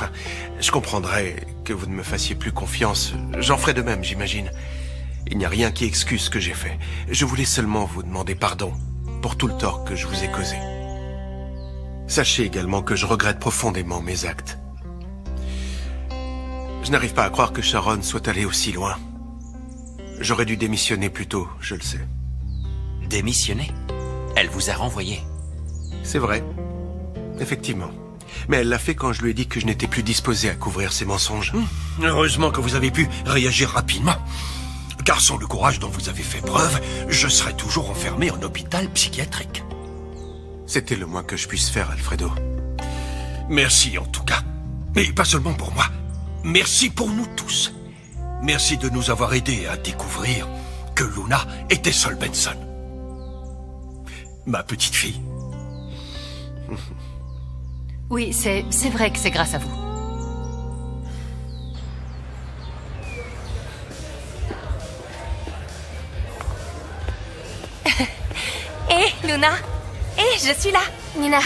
Enfin, je comprendrais que vous ne me fassiez plus confiance. J'en ferai de même, j'imagine. Il n'y a rien qui excuse ce que j'ai fait. Je voulais seulement vous demander pardon pour tout le tort que je vous ai causé. Sachez également que je regrette profondément mes actes. Je n'arrive pas à croire que Sharon soit allée aussi loin. J'aurais dû démissionner plus tôt, je le sais. Démissionner? Elle vous a renvoyé. C'est vrai. Effectivement. Mais elle l'a fait quand je lui ai dit que je n'étais plus disposé à couvrir ses mensonges. Heureusement que vous avez pu réagir rapidement. Car sans le courage dont vous avez fait preuve, je serais toujours enfermé en hôpital psychiatrique. C'était le moins que je puisse faire, Alfredo. Merci en tout cas. Et pas seulement pour moi. Merci pour nous tous. Merci de nous avoir aidés à découvrir que Luna était Sol Benson. Ma petite fille. Oui, c'est vrai que c'est grâce à vous. Hé, Luna. Hé, je suis là. Nina,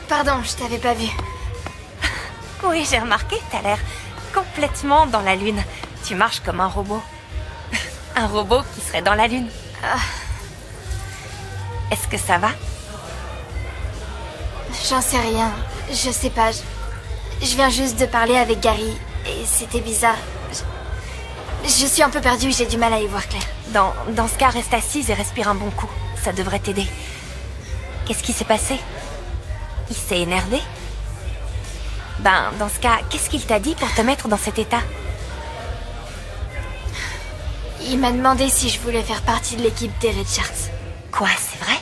pardon, je t'avais pas vue. Oui, j'ai remarqué, t'as l'air complètement dans la lune. Tu marches comme un robot. Un robot qui serait dans la lune. Est-ce que ça va? J'en sais rien. Je sais pas. Je viens juste de parler avec Gary. Et c'était bizarre. Je suis un peu perdue, j'ai du mal à y voir clair. Dans ce cas, reste assise et respire un bon coup. Ça devrait t'aider. Qu'est-ce qui s'est passé? Il s'est énervé? Ben, dans ce cas, qu'est-ce qu'il t'a dit pour te mettre dans cet état? Il m'a demandé si je voulais faire partie de l'équipe des Richards. Quoi, c'est vrai?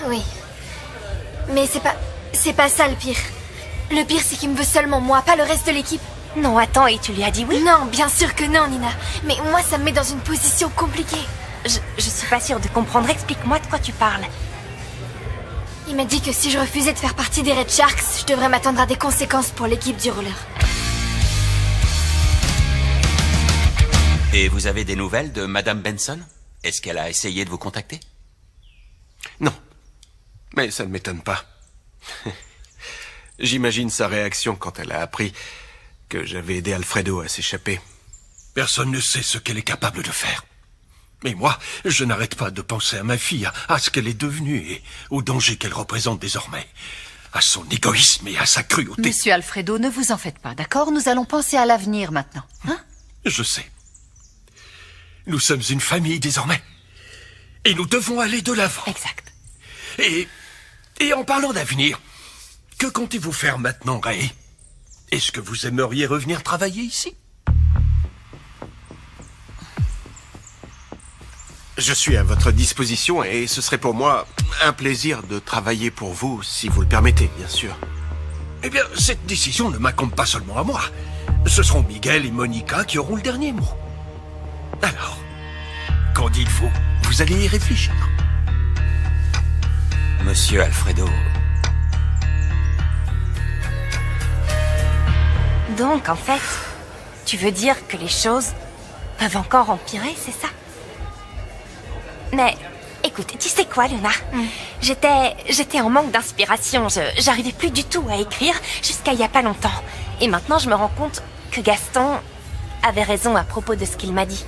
Oui. Mais c'est pas ça le pire. Le pire, c'est qu'il me veut seulement moi, pas le reste de l'équipe. Non, attends, et tu lui as dit oui? Non, bien sûr que non, Nina. Mais moi, ça me met dans une position compliquée. Je suis pas sûre de comprendre. Explique-moi de quoi tu parles. Il m'a dit que si je refusais de faire partie des Red Sharks, je devrais m'attendre à des conséquences pour l'équipe du roller. Et vous avez des nouvelles de Madame Benson? Est-ce qu'elle a essayé de vous contacter? Non. Mais ça ne m'étonne pas. J'imagine sa réaction quand elle a appris que j'avais aidé Alfredo à s'échapper. Personne ne sait ce qu'elle est capable de faire. Mais moi, je n'arrête pas de penser à ma fille, à ce qu'elle est devenue et au danger qu'elle représente désormais. À son égoïsme et à sa cruauté. Monsieur Alfredo, ne vous en faites pas, d'accord? Nous allons penser à l'avenir maintenant, hein? Je sais. Nous sommes une famille désormais. Et nous devons aller de l'avant. Exact. Et en parlant d'avenir, que comptez-vous faire maintenant, Ray? Est-ce que vous aimeriez revenir travailler ici? Je suis à votre disposition et ce serait pour moi un plaisir de travailler pour vous, si vous le permettez, bien sûr. Eh bien, cette décision ne m'incombe pas seulement à moi. Ce seront Miguel et Monica qui auront le dernier mot. Alors, qu'en dites-vous? Vous allez y réfléchir. Monsieur Alfredo... Donc, en fait, tu veux dire que les choses peuvent encore empirer, c'est ça? Mais, écoute, tu sais quoi, Luna? J'étais en manque d'inspiration. J'arrivais plus du tout à écrire jusqu'à il y a pas longtemps. Et maintenant, je me rends compte que Gaston avait raison à propos de ce qu'il m'a dit.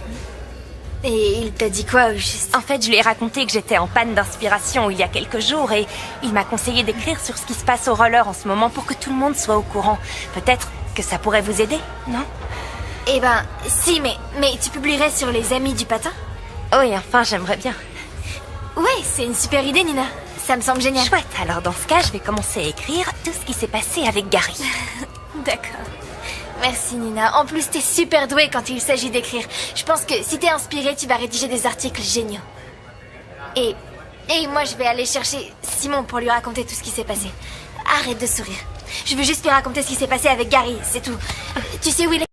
Et il t'a dit quoi, au juste? En fait, je lui ai raconté que j'étais en panne d'inspiration il y a quelques jours et il m'a conseillé d'écrire sur ce qui se passe au roller en ce moment pour que tout le monde soit au courant. Peut-être que ça pourrait vous aider, non? Eh ben, si, mais tu publierais sur les amis du patin? Oui, enfin, j'aimerais bien. Ouais, c'est une super idée, Nina. Ça me semble génial. Chouette, alors dans ce cas, je vais commencer à écrire tout ce qui s'est passé avec Gary. D'accord. Merci, Nina. En plus, t'es super douée quand il s'agit d'écrire. Je pense que si t'es inspirée, tu vas rédiger des articles géniaux. Et moi, je vais aller chercher Simon pour lui raconter tout ce qui s'est passé. Arrête de sourire. Je veux juste lui raconter ce qui s'est passé avec Gary, c'est tout. Tu sais où il est?